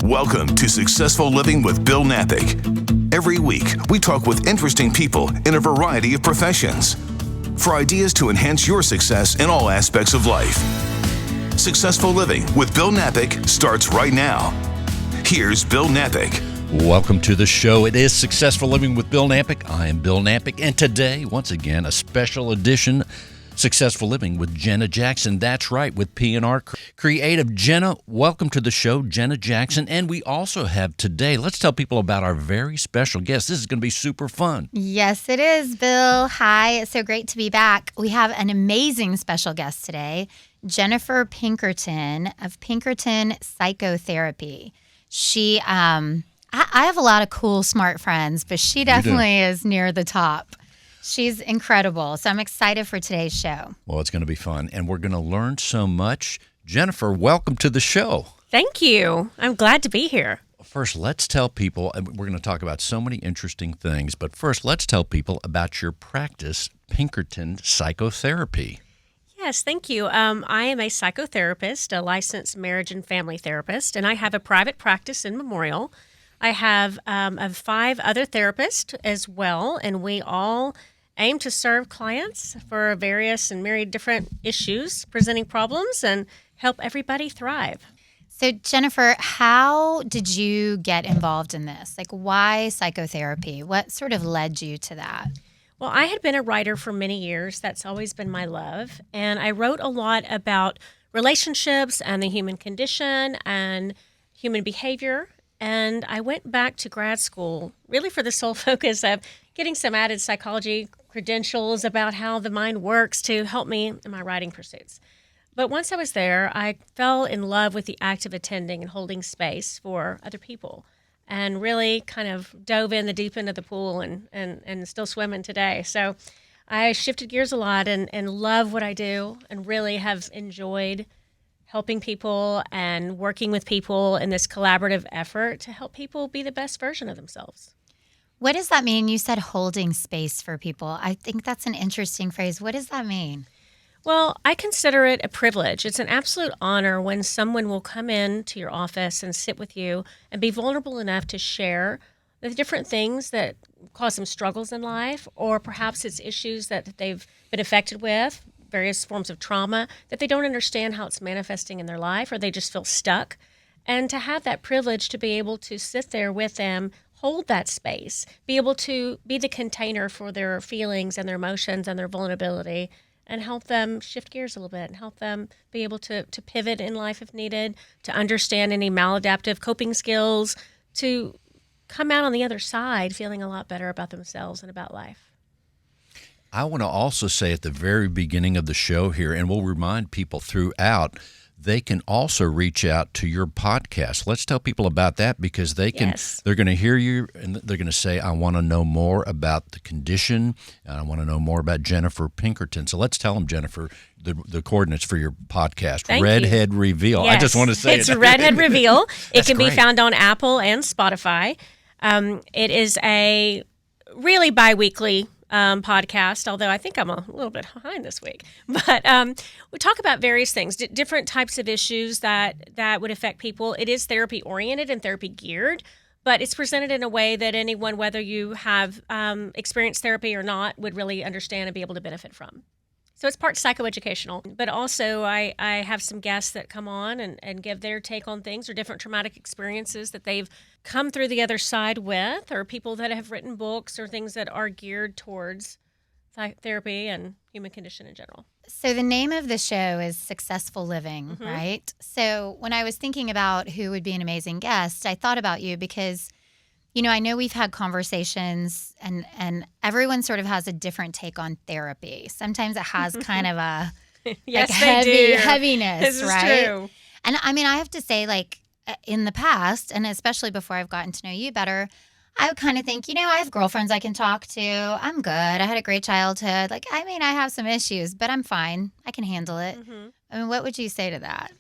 Welcome to Successful Living with Bill Napick. Every week, we talk with interesting people in a variety of professions for ideas to enhance your success in all aspects of life. Successful Living with Bill Napick starts right now. Here's Bill Napick. Welcome to the show. It is Successful Living with Bill Napick. I am Bill Napick, and today, once again, a special edition, Successful Living with Jenna Jackson. That's right, with P&R Creative. Jenna, welcome to the show, Jenna Jackson. And we also have today, let's tell people about our very special guest. This is going to be super fun. Yes, it is, Bill. Hi, it's so great to be back. We have an amazing special guest today, Jennifer Pinkerton of Pinkerton Psychotherapy. She, I have a lot of cool, smart friends, but she definitely is near the top. She's incredible. So I'm excited for today's show. Well, it's going to be fun, and we're going to learn so much. Jennifer, welcome to the show. Thank you. I'm glad to be here. First, let's tell people, and we're going to talk about so many interesting things, but first, let's tell people about your practice, Pinkerton Psychotherapy. Yes, thank you. I am a psychotherapist, a licensed marriage and family therapist, and I have a private practice in Memorial. I have 5 other therapists as well, and we all aim to serve clients for various and myriad different issues, presenting problems, and help everybody thrive. So, Jennifer, how did you get involved in this? Like, why psychotherapy? What sort of led you to that? Well, I had been a writer for many years. That's always been my love. And I wrote a lot about relationships and the human condition and human behavior. And I went back to grad school really for the sole focus of getting some added psychology credentials about how the mind works to help me in my writing pursuits. But once I was there, I fell in love with the act of attending and holding space for other people and really kind of dove in the deep end of the pool and still swimming today. So I shifted gears a lot and love what I do and really have enjoyed helping people and working with people in this collaborative effort to help people be the best version of themselves. What does that mean? You said holding space for people. I think that's an interesting phrase. What does that mean? Well, I consider it a privilege. It's an absolute honor when someone will come in to your office and sit with you and be vulnerable enough to share the different things that cause them struggles in life, or perhaps it's issues that they've been affected with, various forms of trauma, that they don't understand how it's manifesting in their life, or they just feel stuck. And to have that privilege to be able to sit there with them, hold that space, be able to be the container for their feelings and their emotions and their vulnerability, and help them shift gears a little bit and help them be able to pivot in life if needed, to understand any maladaptive coping skills, to come out on the other side feeling a lot better about themselves and about life. I want to also say at the very beginning of the show here, and we'll remind people throughout, they can also reach out to your podcast. Let's tell people about that, because they're going to hear you and they're going to say, I want to know more about the condition and I want to know more about Jennifer Pinkerton. So let's tell them, Jennifer, the coordinates for your podcast. Thank Redhead you. Reveal. Yes. I just want to say it's Redhead Reveal. It can great. be found on Apple and Spotify. It is a really bi-weekly podcast, although I think I'm a little bit behind this week. But we talk about various things, different types of issues that would affect people. It is therapy-oriented and therapy-geared, but it's presented in a way that anyone, whether you have experienced therapy or not, would really understand and be able to benefit from. So it's part psychoeducational, but also I have some guests that come on and give their take on things or different traumatic experiences that they've come through the other side with, or people that have written books or things that are geared towards therapy and human condition in general. So the name of the show is Successful Living, right? So when I was thinking about who would be an amazing guest, I thought about you because, you know, I know we've had conversations and everyone sort of has a different take on therapy. Sometimes it has kind of a yes, heaviness, this right? Is true. And I mean, I have to say, like, in the past, and especially before I've gotten to know you better, I would kind of think, you know, I have girlfriends I can talk to. I'm good. I had a great childhood. Like, I mean, I have some issues, but I'm fine. I can handle it. I mean, what would you say to that?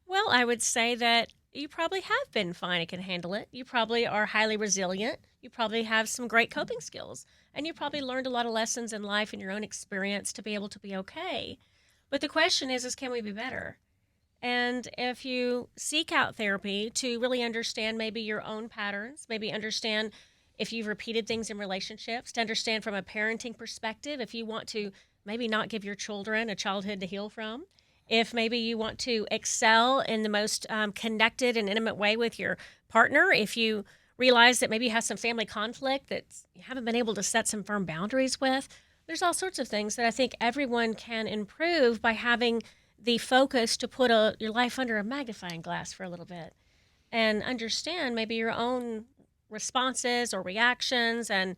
Well, I would say that you probably have been fine and can handle it. You probably are highly resilient. You probably have some great coping skills. And you probably learned a lot of lessons in life and your own experience to be able to be okay. But the question is can we be better? And if you seek out therapy to really understand maybe your own patterns, maybe understand if you've repeated things in relationships, to understand from a parenting perspective, if you want to maybe not give your children a childhood to heal from, if maybe you want to excel in the most connected and intimate way with your partner, if you realize that maybe you have some family conflict that you haven't been able to set some firm boundaries with, there's all sorts of things that I think everyone can improve by having the focus to put your life under a magnifying glass for a little bit and understand maybe your own responses or reactions and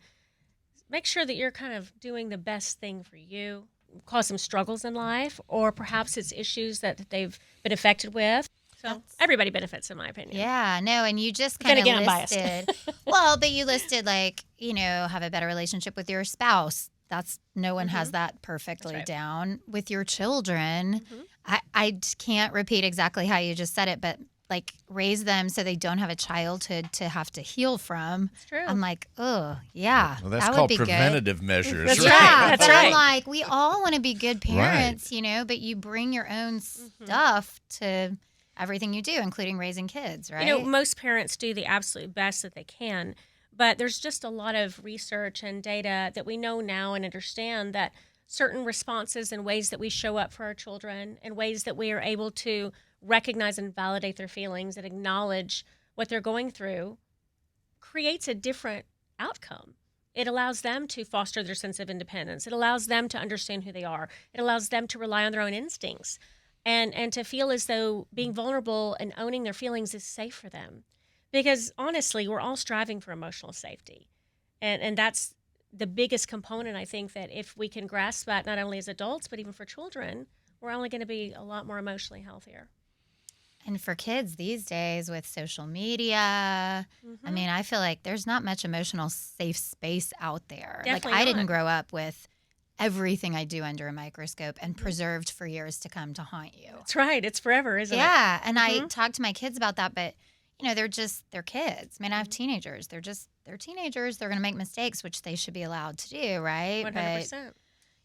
make sure that you're kind of doing the best thing for you. Cause some struggles in life, or perhaps it's issues that they've been affected with. So everybody benefits, in my opinion. Yeah, no, and you just kind of listed, well, but you listed like, have a better relationship with your spouse. No one has that perfectly down. With your children, I can't repeat exactly how you just said it, but like raise them so they don't have a childhood to have to heal from. It's true. I'm like, oh, yeah. Well, that's that called would be preventative good. measures. That's right? right. Yeah, That's but right. I'm like, we all want to be good parents, but you bring your own stuff to everything you do, including raising kids, right? Most parents do the absolute best that they can, but there's just a lot of research and data that we know now and understand that certain responses and ways that we show up for our children and ways that we are able to recognize and validate their feelings and acknowledge what they're going through creates a different outcome. It allows them to foster their sense of independence. It allows them to understand who they are. It allows them to rely on their own instincts and to feel as though being vulnerable and owning their feelings is safe for them. Because honestly, we're all striving for emotional safety. And that's the biggest component, I think, that if we can grasp that not only as adults, but even for children, we're only going to be a lot more emotionally healthier. And for kids these days with social media, I mean, I feel like there's not much emotional safe space out there. Definitely like I not. didn't grow up with everything I do under a microscope and preserved for years to come to haunt you. That's right. It's forever, isn't it? Yeah. And I talk to my kids about that, but they're kids. I mean, I have teenagers. They're teenagers. They're going to make mistakes, which they should be allowed to do, right? 100%. But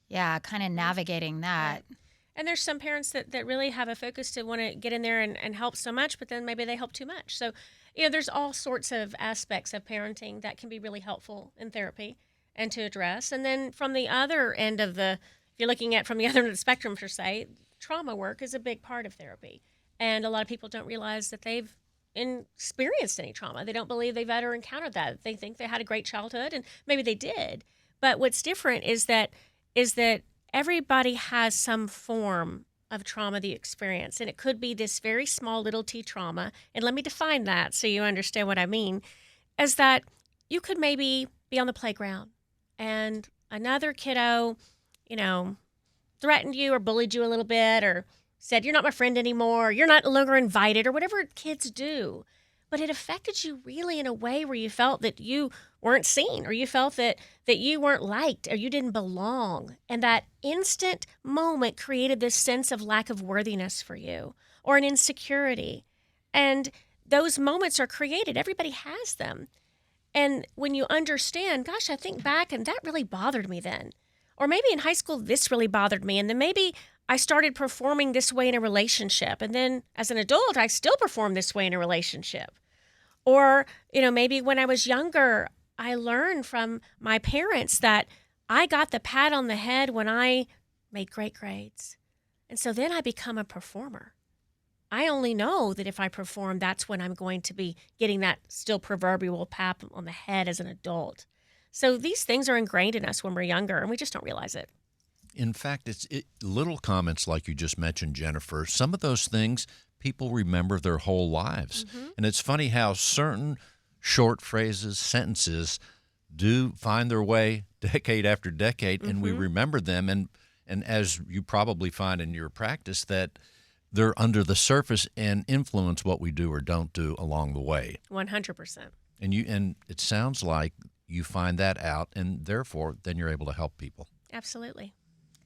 yeah, kind of navigating that. Right. And there's some parents that really have a focus to want to get in there and help so much, but then maybe they help too much. So, there's all sorts of aspects of parenting that can be really helpful in therapy and to address. And then from the other end of if you're looking at from the other end of the spectrum, per se, trauma work is a big part of therapy. And a lot of people don't realize that they've experienced any trauma. They don't believe they've ever encountered that. They think they had a great childhood, and maybe they did. But what's different is that everybody has some form of trauma they experience, and it could be this very small little t trauma. And let me define that so you understand what I mean, is that you could maybe be on the playground and another kiddo, threatened you or bullied you a little bit or said, you're not my friend anymore, you're not longer invited, or whatever kids do. But it affected you really in a way where you felt that you weren't seen, or you felt that you weren't liked, or you didn't belong. And that instant moment created this sense of lack of worthiness for you, or an insecurity. And those moments are created. Everybody has them. And when you understand, gosh, I think back and that really bothered me then. Or maybe in high school, this really bothered me. And then maybe I started performing this way in a relationship. And then as an adult, I still perform this way in a relationship. Or, maybe when I was younger, I learned from my parents that I got the pat on the head when I made great grades. And so then I become a performer. I only know that if I perform, that's when I'm going to be getting that still proverbial pat on the head as an adult. So these things are ingrained in us when we're younger, and we just don't realize it. In fact, it's little comments like you just mentioned, Jennifer. Some of those things people remember their whole lives. And it's funny how certain short phrases, sentences do find their way decade after decade, and we remember them. And as you probably find in your practice, that they're under the surface and influence what we do or don't do along the way. 100%. And it sounds like you find that out, and therefore then you're able to help people. Absolutely.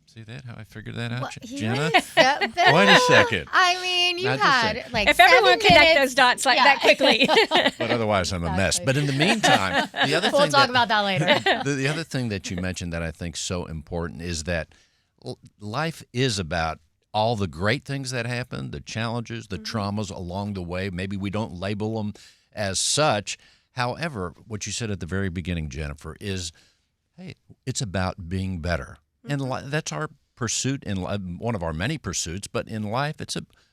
See that? How I figured that out, Well, Jenna? Wait Wait a second. I mean, you Not had just like If everyone 7 connect minutes. those dots like that quickly. But otherwise, I'm a mess. But in the meantime, the other We'll thing talk about that later. the other thing that you mentioned that I think is so important is that life is about all the great things that happen, the challenges, the traumas along the way. Maybe we don't label them as such. However, what you said at the very beginning, Jennifer, is, hey, it's about being better. And that's our pursuit in one of our many pursuits, but in life,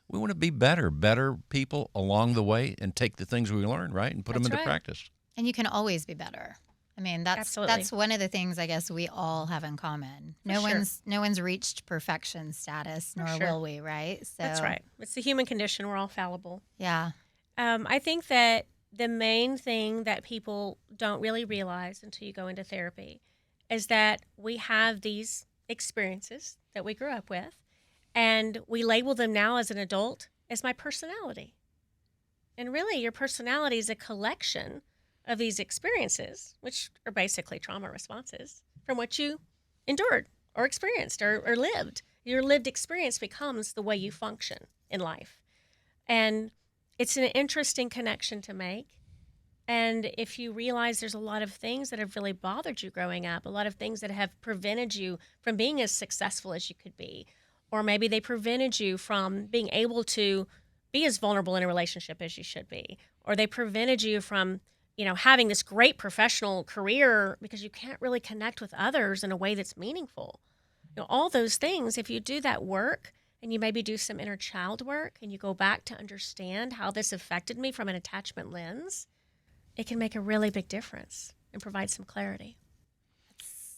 we want to be better people along the way and take the things we learn, right, and put them into practice. And you can always be better. I mean, that's one of the things I guess we all have in common. No one's reached perfection status, nor will we, right? So that's right. It's the human condition. We're all fallible. Yeah. I think that the main thing that people don't really realize until you go into therapy is that we have these experiences that we grew up with, and we label them now as an adult as my personality. And really, your personality is a collection of these experiences, which are basically trauma responses from what you endured or experienced or lived. Your lived experience becomes the way you function in life. And it's an interesting connection to make. And if you realize there's a lot of things that have really bothered you growing up, a lot of things that have prevented you from being as successful as you could be, or maybe they prevented you from being able to be as vulnerable in a relationship as you should be, or they prevented you from, having this great professional career because you can't really connect with others in a way that's meaningful. All those things, if you do that work and you maybe do some inner child work and you go back to understand how this affected me from an attachment lens, it can make a really big difference and provide some clarity.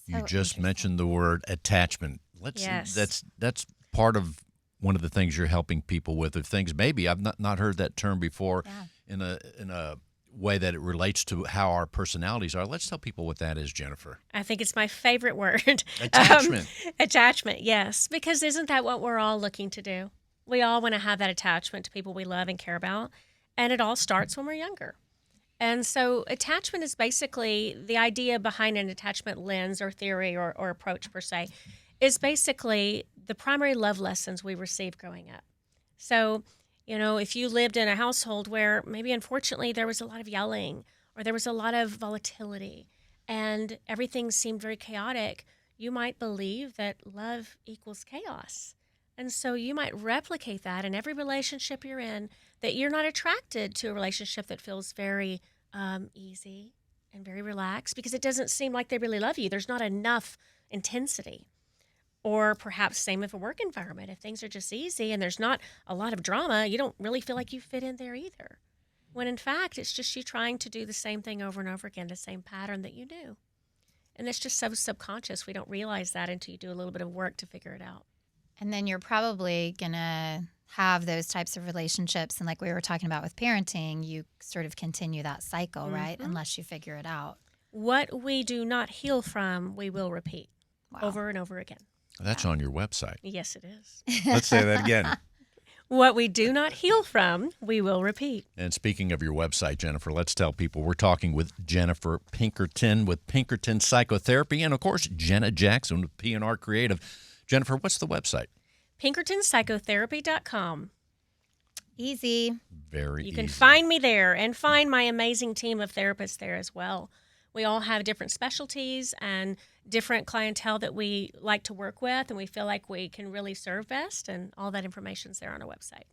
You just mentioned the word attachment. Yes. That's part of one of the things you're helping people with, or things maybe I've not heard that term before in a way that it relates to how our personalities are. Let's tell people what that is, Jennifer. I think it's my favorite word. Attachment. Attachment, yes. Because isn't that what we're all looking to do? We all want to have that attachment to people we love and care about. And it all starts when we're younger. And so attachment is basically the idea behind an attachment lens or theory or approach per se, is basically the primary love lessons we received growing up. So, if you lived in a household where maybe unfortunately there was a lot of yelling or there was a lot of volatility and everything seemed very chaotic, you might believe that love equals chaos. And so you might replicate that in every relationship you're in, that you're not attracted to a relationship that feels very easy and very relaxed because it doesn't seem like they really love you. There's not enough intensity. Or perhaps same with a work environment. If things are just easy and there's not a lot of drama, you don't really feel like you fit in there either. When in fact, it's just you trying to do the same thing over and over again, the same pattern that you do. And it's just so subconscious. We don't realize that until you do a little bit of work to figure it out. And then you're probably going to have those types of relationships. And like we were talking about with parenting, you sort of continue that cycle, right? Unless you figure it out. What we do not heal from, we will repeat over and over again. That's on your website. Yes, it is. Let's say that again. What we do not heal from, we will repeat. And speaking of your website, Jennifer, let's tell people we're talking with Jennifer Pinkerton with Pinkerton Psychotherapy, and of course, Jenna Jackson with P&R Creative. Jennifer, what's the website? PinkertonPsychotherapy.com. Easy. Very easy. You can find me there and find my amazing team of therapists there as well. We all have different specialties and different clientele that we like to work with, and we feel like we can really serve best, and all that information's there on our website.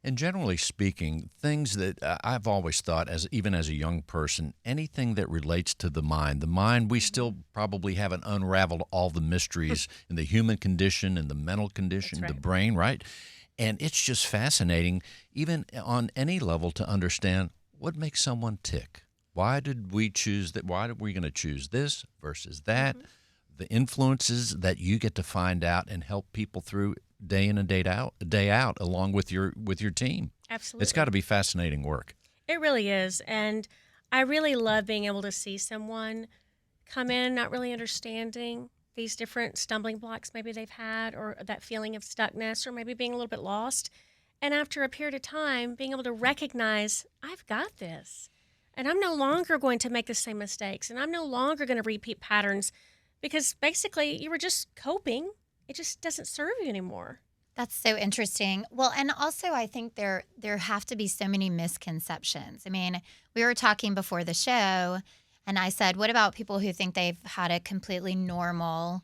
And generally speaking, things that I've always thought, even as a young person, anything that relates to the mind, we still probably haven't unraveled all the mysteries in the human condition and the mental condition, the brain, right? And it's just fascinating, even on any level, to understand what makes someone tick. Why did we choose that? Why are we going to choose this versus that? The influences that you get to find out and help people through day in and day out, along with your team. Absolutely. It's got to be fascinating work. It really is. And I really love being able to see someone come in not really understanding these different stumbling blocks maybe they've had, or that feeling of stuckness, or maybe being a little bit lost. And after a period of time, being able to recognize, I've got this. And I'm no longer going to make the same mistakes. And I'm no longer going to repeat patterns because basically you were just coping. It just doesn't serve you anymore. That's so interesting. Well, and also I think there have to be so many misconceptions. I mean, we were talking before the show, and I said, what about people who think they've had a completely normal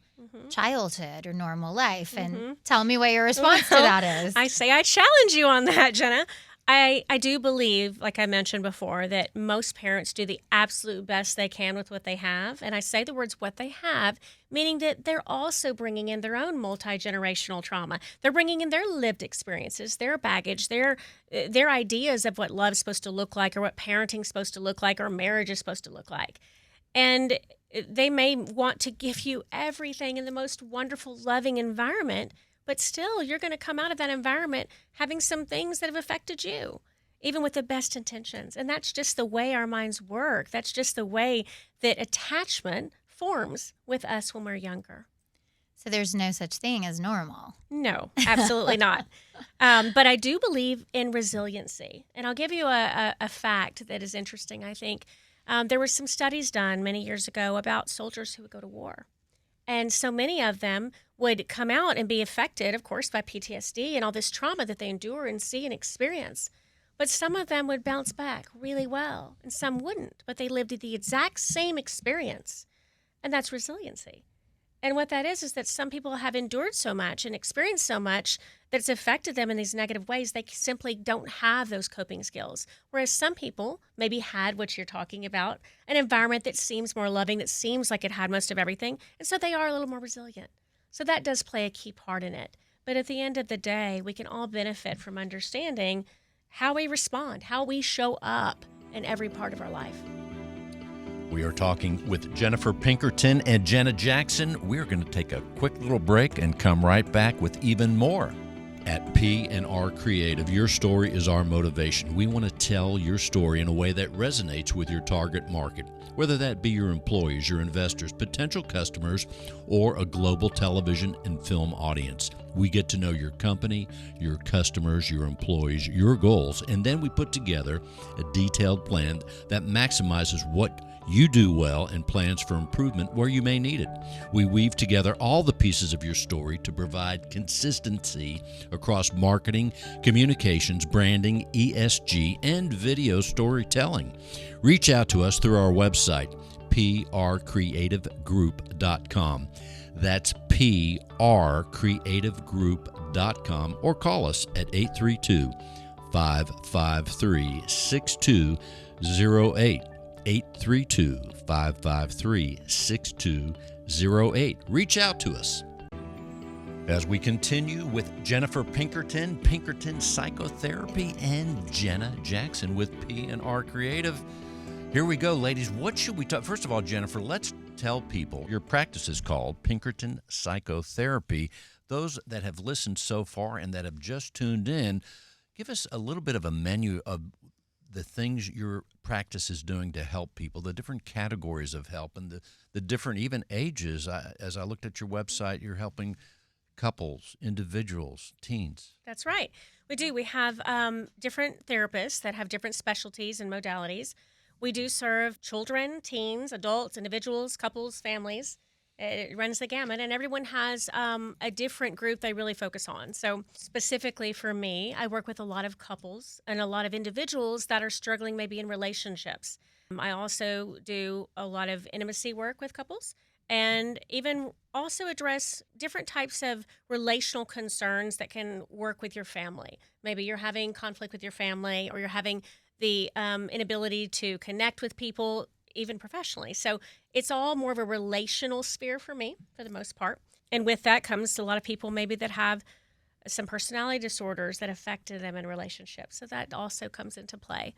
childhood or normal life. And tell me what your response to that is. I say I challenge you on that, Jenna. I do believe, like I mentioned before, that most parents do the absolute best they can with what they have. And I say the words what they have, meaning that they're also bringing in their own multi-generational trauma. They're bringing in their lived experiences, their baggage, their ideas of what love is supposed to look like, or what parenting is supposed to look like, or marriage is supposed to look like. And they may want to give you everything in the most wonderful, loving environment, but still, you're going to come out of that environment having some things that have affected you, even with the best intentions. And that's just the way our minds work. That's just the way that attachment forms with us when we're younger. So there's no such thing as normal. No, absolutely not. But I do believe in resiliency. And I'll give you a fact that is interesting, I think. There were some studies done many years ago about soldiers who would go to war. And so many of them would come out and be affected, of course, by PTSD and all this trauma that they endure and see and experience. But some of them would bounce back really well, and some wouldn't. But they lived the exact same experience, and that's resiliency. And what that is that some people have endured so much and experienced so much that it's affected them in these negative ways. They simply don't have those coping skills. Whereas some people maybe had what you're talking about, an environment that seems more loving, that seems like it had most of everything. And so they are a little more resilient. So that does play a key part in it. But at the end of the day, we can all benefit from understanding how we respond, how we show up in every part of our life. We are talking with Jennifer Pinkerton and Jenna Jackson. We're going to take a quick little break and come right back with even more. At P&R Creative, your story is our motivation. We want to tell your story in a way that resonates with your target market, whether that be your employees, your investors, potential customers, or a global television and film audience. We get to know your company, your customers, your employees, your goals, and then we put together a detailed plan that maximizes what you do well and plans for improvement where you may need it. We weave together all the pieces of your story to provide consistency across marketing, communications, branding, ESG, and video storytelling. Reach out to us through our website, prcreativegroup.com. That's prcreativegroup.com, or call us at 832-553-6208. 832-553-6208. Reach out to us. As we continue with Jennifer Pinkerton, Pinkerton Psychotherapy, and Jenna Jackson with P&R Creative. Here we go, ladies. What should we talk? First of all, Jennifer, let's tell people your practice is called Pinkerton Psychotherapy. Those that have listened so far and that have just tuned in, give us a little bit of a menu of the things your practice is doing to help people, the different categories of help, and the different even ages. As I looked at your website, you're helping couples, individuals, teens. That's right. We do. We have different therapists that have different specialties and modalities. We do serve children, teens, adults, individuals, couples, families. It runs the gamut, and everyone has a different group they really focus on. So specifically for me, I work with a lot of couples and a lot of individuals that are struggling maybe in relationships. I also do a lot of intimacy work with couples, and even also address different types of relational concerns that can work with your family. Maybe you're having conflict with your family, or you're having the inability to connect with people, even professionally. So it's all more of a relational sphere for me, for the most part. And with that comes a lot of people maybe that have some personality disorders that affected them in relationships. So that also comes into play.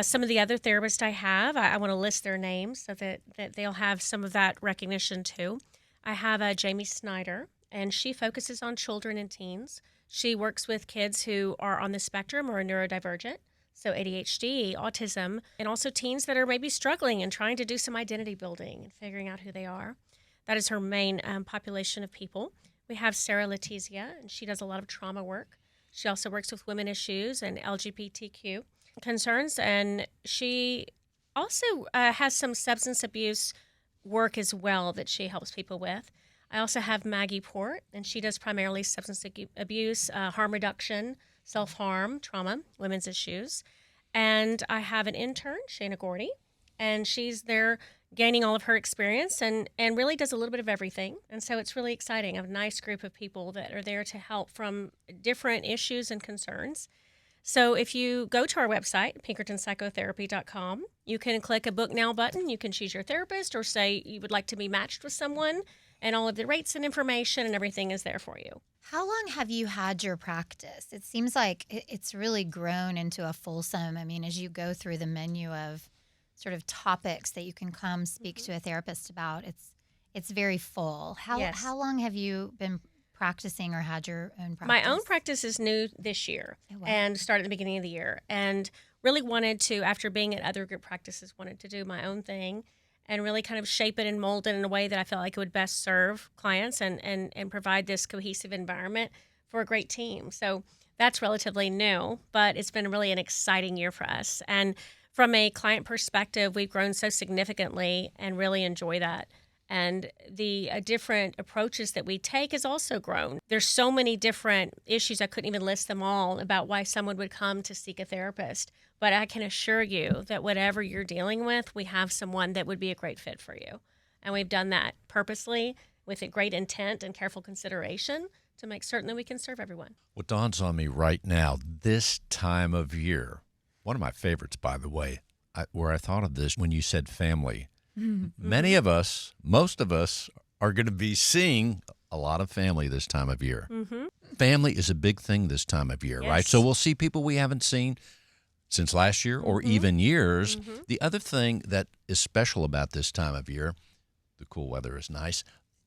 Some of the other therapists I have, I want to list their names so that they'll have some of that recognition too. I have Jamie Snyder, and she focuses on children and teens. She works with kids who are on the spectrum or are neurodivergent. So ADHD, autism, and also teens that are maybe struggling and trying to do some identity building and figuring out who they are. That is her main population of people. We have Sarah Letizia, and she does a lot of trauma work. She also works with women issues and LGBTQ concerns, and she also has some substance abuse work as well that she helps people with. I also have Maggie Port, and she does primarily substance abuse, harm reduction, self-harm, trauma, women's issues. And I have an intern, Shana Gordy, and she's there gaining all of her experience and really does a little bit of everything. And so it's really exciting. I have a nice group of people that are there to help from different issues and concerns. So if you go to our website, pinkertonpsychotherapy.com, you can click a Book Now button. You can choose your therapist or say you would like to be matched with someone, and all of the rates and information and everything is there for you. How long have you had your practice? It seems like it's really grown into a fulsome, as you go through the menu of sort of topics that you can come speak to a therapist about, it's very full. How long have you been practicing or had your own practice? My own practice is new this year and started at the beginning of the year, and really wanted to, after being at other group practices, wanted to do my own thing and really kind of shape it and mold it in a way that I felt like it would best serve clients and provide this cohesive environment for a great team. So that's relatively new, but it's been really an exciting year for us. And from a client perspective, we've grown so significantly and really enjoy that. And the different approaches that we take has also grown. There's so many different issues, I couldn't even list them all, about why someone would come to seek a therapist. But I can assure you that whatever you're dealing with, we have someone that would be a great fit for you. And we've done that purposely with a great intent and careful consideration to make certain that we can serve everyone. What dawns on me right now, this time of year, one of my favorites, by the way, where I thought of this when you said family. Mm-hmm. Many of us, most of us, are going to be seeing a lot of family this time of year. Mm-hmm. Family is a big thing this time of year, right? So we'll see people we haven't seen since last year or even years. Mm-hmm. The other thing that is special about this time of year, the cool weather is nice,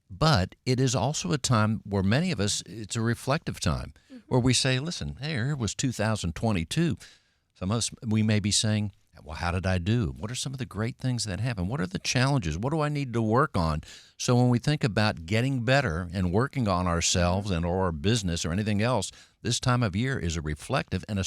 but it is also a time where many of us, it's a reflective time where we say, listen, hey, here was 2022. Some of us, we may be saying, well, how did I do? What are some of the great things that happened? What are the challenges? What do I need to work on? So when we think about getting better and working on ourselves and or our business or anything else, this time of year is a reflective and a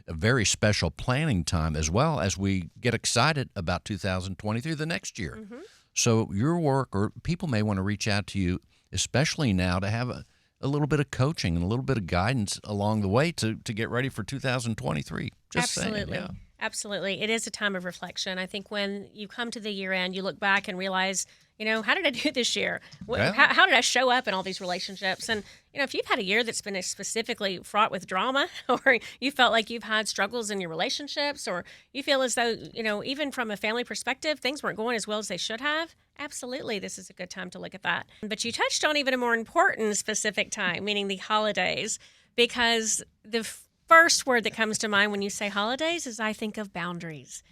very special planning time, as well as we get excited about 2023, the next year. Mm-hmm. So your work, or people may want to reach out to you, especially now, to have a little bit of coaching and a little bit of guidance along the way to get ready for 2023. Just Absolutely. Saying, yeah. Absolutely. It is a time of reflection. I think when you come to the year end, you look back and realize, how did I do this year? How did I show up in all these relationships? And, if you've had a year that's been specifically fraught with drama, or you felt like you've had struggles in your relationships, or you feel as though, even from a family perspective, things weren't going as well as they should have, absolutely, this is a good time to look at that. But you touched on even a more important specific time, meaning the holidays, because the first word that comes to mind when you say holidays is I think of boundaries.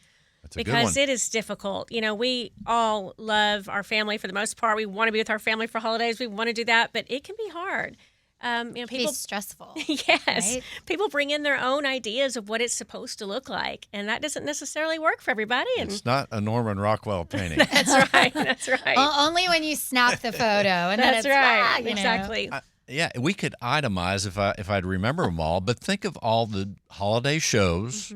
That's a good because one. It is difficult. We all love our family for the most part. We want to be with our family for holidays. We want to do that, but it can be hard. People be stressful. Yes. Right? People bring in their own ideas of what it's supposed to look like, and that doesn't necessarily work for everybody. And it's not a Norman Rockwell painting. That's right. That's right. Only when you snap the photo. And that's then right. Exactly. Yeah, we could itemize if I'd remember them all, but think of all the holiday shows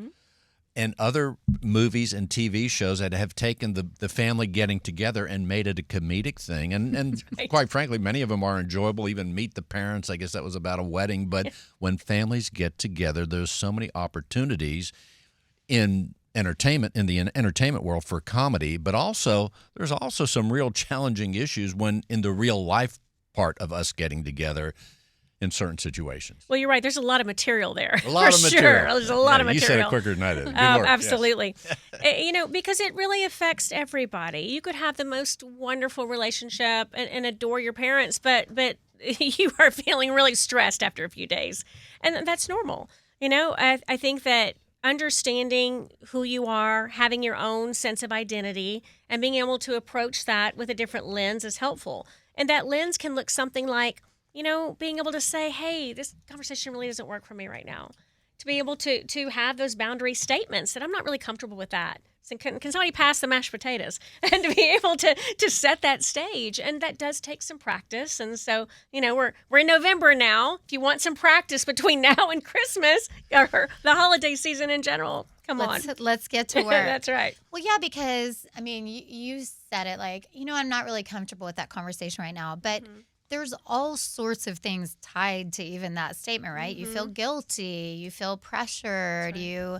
and other movies and TV shows that have taken the family getting together and made it a comedic thing. And right. Quite frankly, many of them are enjoyable. Even Meet the Parents, I guess that was about a wedding. But when families get together, there's so many opportunities in the entertainment world for comedy, but also there's also some real challenging issues when in the real life part of us getting together in certain situations. Well, you're right. There's a lot of material there. A lot of material. Sure. There's a lot of material. You said it quicker than I did. Good work. Absolutely. Yes. Because it really affects everybody. You could have the most wonderful relationship and adore your parents, but you are feeling really stressed after a few days. And that's normal. I think that understanding who you are, having your own sense of identity, and being able to approach that with a different lens is helpful. And that lens can look something like, being able to say, hey, this conversation really doesn't work for me right now. To be able to have those boundary statements that I'm not really comfortable with that. So can somebody pass the mashed potatoes? And to be able to set that stage. And that does take some practice. And so, we're in November now. If you want some practice between now and Christmas or the holiday season in general, let's get to work. That's right. Well, yeah, because, you said it like, I'm not really comfortable with that conversation right now. But there's all sorts of things tied to even that statement, right? You feel guilty. You feel pressured. Right. You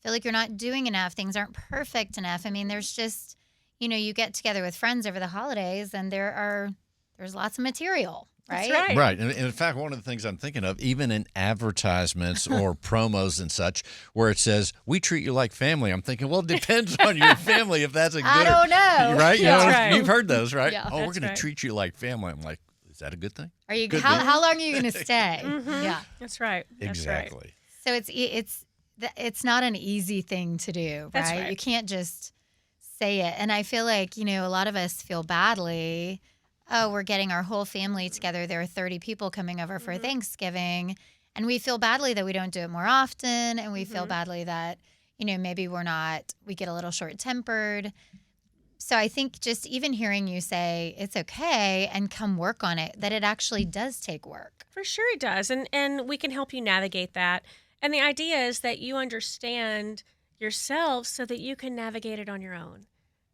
feel like you're not doing enough. Things aren't perfect enough. There's just, you get together with friends over the holidays and there's lots of material, right? That's right. Right. And in fact, one of the things I'm thinking of, even in advertisements or promos and such, where it says, we treat you like family, I'm thinking, well, it depends on your family if that's a good I don't know. Right? That's right. You've heard those, right? Yeah. Oh, we're That's going to right. treat you like family. I'm like, is that a good thing? Are you Could how be. long are you going to stay? Yeah. That's right. That's right. Exactly. So it's not an easy thing to do, right? That's right. You can't just say it. And I feel like, a lot of us feel badly. Oh, we're getting our whole family together. There are 30 people coming over for Thanksgiving. And we feel badly that we don't do it more often. And we feel badly that, maybe we get a little short tempered. So I think just even hearing you say it's okay and come work on it, that it actually does take work. For sure it does. And we can help you navigate that. And the idea is that you understand yourself so that you can navigate it on your own.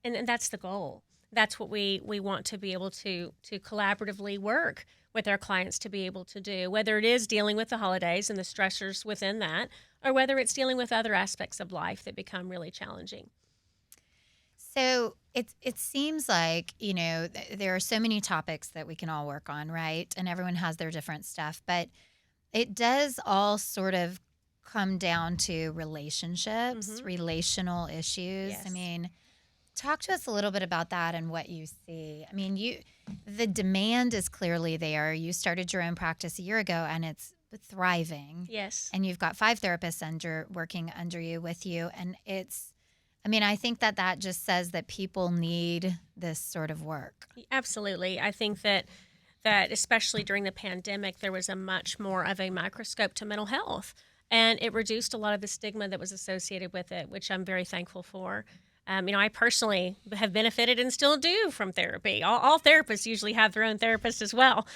And that's the goal. That's what we want to be able to collaboratively work with our clients to be able to do, whether it is dealing with the holidays and the stressors within that, or whether it's dealing with other aspects of life that become really challenging. So it seems like, there are so many topics that we can all work on, right? And everyone has their different stuff, but it does all sort of come down to relationships, relational issues. Yes. I mean, talk to us a little bit about that and what you see. I mean, the demand is clearly there. You started your own practice a year ago and it's thriving. Yes. And you've got 5 therapists working under you, with you. And I think that just says that people need this sort of work. Absolutely. I think that especially during the pandemic, there was a much more of a microscope to mental health. And it reduced a lot of the stigma that was associated with it, which I'm very thankful for. I personally have benefited and still do from therapy. All therapists usually have their own therapist as well.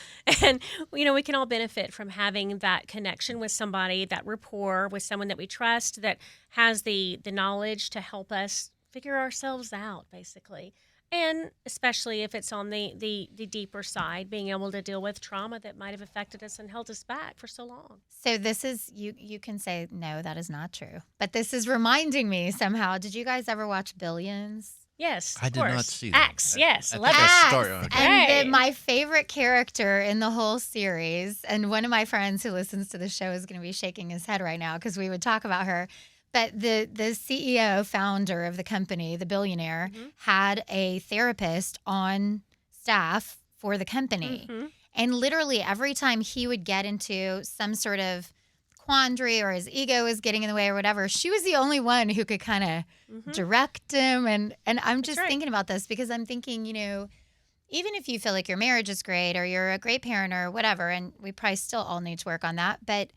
And, we can all benefit from having that connection with somebody, that rapport with someone that we trust, that has the knowledge to help us figure ourselves out, basically. And especially if it's on the deeper side, being able to deal with trauma that might have affected us and held us back for so long. So this is, you can say, no, that is not true. But this is reminding me somehow. Did you guys ever watch Billions? Yes, I of did course. not see that. Axe, yes. I Love think it. I started- okay. And Right. my favorite character in the whole series, and one of my friends who listens to the show is going to be shaking his head right now because we would talk about her. But the CEO, founder of the company, the billionaire, had a therapist on staff for the company. And literally every time he would get into some sort of quandary or his ego was getting in the way or whatever, she was the only one who could kind of direct him. And I'm just thinking about this because I'm thinking, even if you feel like your marriage is great or you're a great parent or whatever, and we probably still all need to work on that, but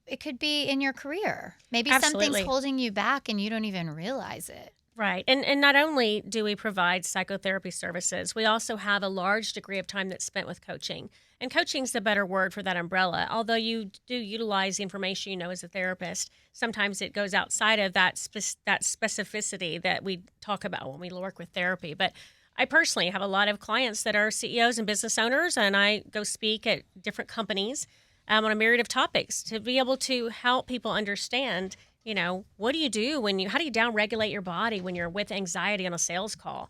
it could be in your career. Maybe Absolutely. something's holding you back and you don't even realize it. Right. And not only do we provide psychotherapy services, we also have a large degree of time that's spent with coaching. And coaching's the better word for that umbrella. Although you do utilize the information you know as a therapist, sometimes it goes outside of that specificity that we talk about when we work with therapy. But I personally have a lot of clients that are CEOs and business owners, and I go speak at different companies on a myriad of topics to be able to help people understand, what do you do how do you downregulate your body when you're with anxiety on a sales call?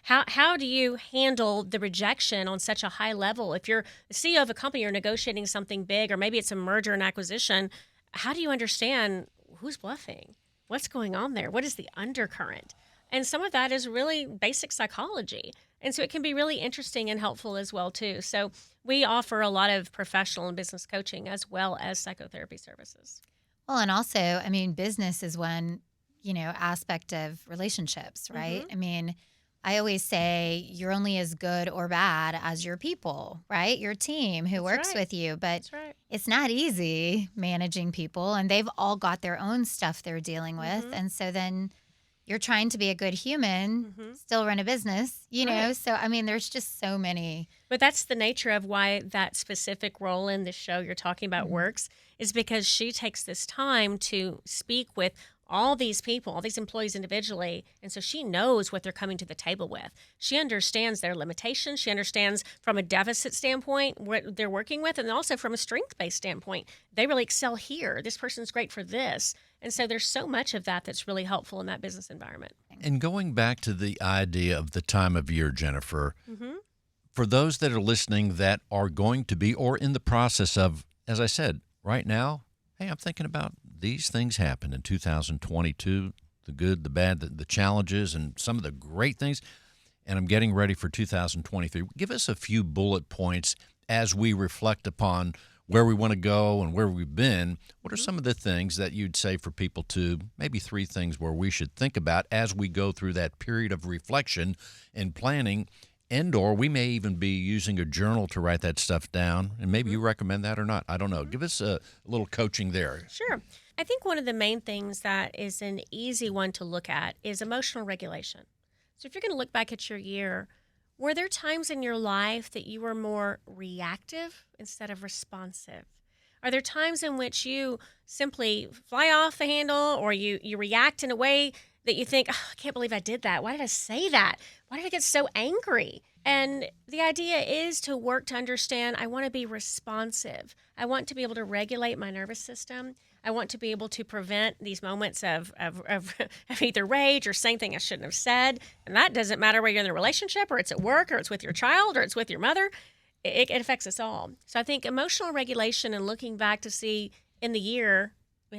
How do you handle the rejection on such a high level? If you're the CEO of a company, you're negotiating something big, or maybe it's a merger and acquisition, how do you understand who's bluffing? What's going on there? What is the undercurrent? And some of that is really basic psychology. And so it can be really interesting and helpful as well, too. So we offer a lot of professional and business coaching as well as psychotherapy services. Well, and also, business is one, aspect of relationships, right? I always say you're only as good or bad as your people, right? Your team who works with you. But it's not easy managing people, and they've all got their own stuff they're dealing with. And so then you're trying to be a good human, still run a business, know? So, there's just so many. But that's the nature of why that specific role in the show you're talking about works, is because she takes this time to speak with all these people, all these employees individually. And so she knows what they're coming to the table with. She understands their limitations. She understands from a deficit standpoint what they're working with, and also from a strength-based standpoint. They really excel here. This person's great for this. And so there's so much of that that's really helpful in that business environment. And going back to the idea of the time of year, Jennifer, for those that are listening that are going to be or in the process of, as I said, right now, hey, I'm thinking about these things happened in 2022, the good, the bad, the challenges, and some of the great things, and I'm getting ready for 2023. Give us a few bullet points as we reflect upon where we want to go and where we've been. What are some of the things that you'd say for people to, maybe 3 things where we should think about as we go through that period of reflection and planning, and/or we may even be using a journal to write that stuff down, and maybe you recommend that or not. I don't know. Give us a little coaching there. Sure. I think one of the main things that is an easy one to look at is emotional regulation. So if you're going to look back at your year, were there times in your life that you were more reactive instead of responsive? Are there times in which you simply fly off the handle, or you react in a way that you think, oh, I can't believe I did that. Why did I say that? Why did I get so angry? And the idea is to work to understand, I want to be responsive. I want to be able to regulate my nervous system. I want to be able to prevent these moments of either rage or saying things I shouldn't have said. And that doesn't matter whether you're in a relationship or it's at work or it's with your child or it's with your mother. It affects us all. So I think emotional regulation and looking back to see in the year,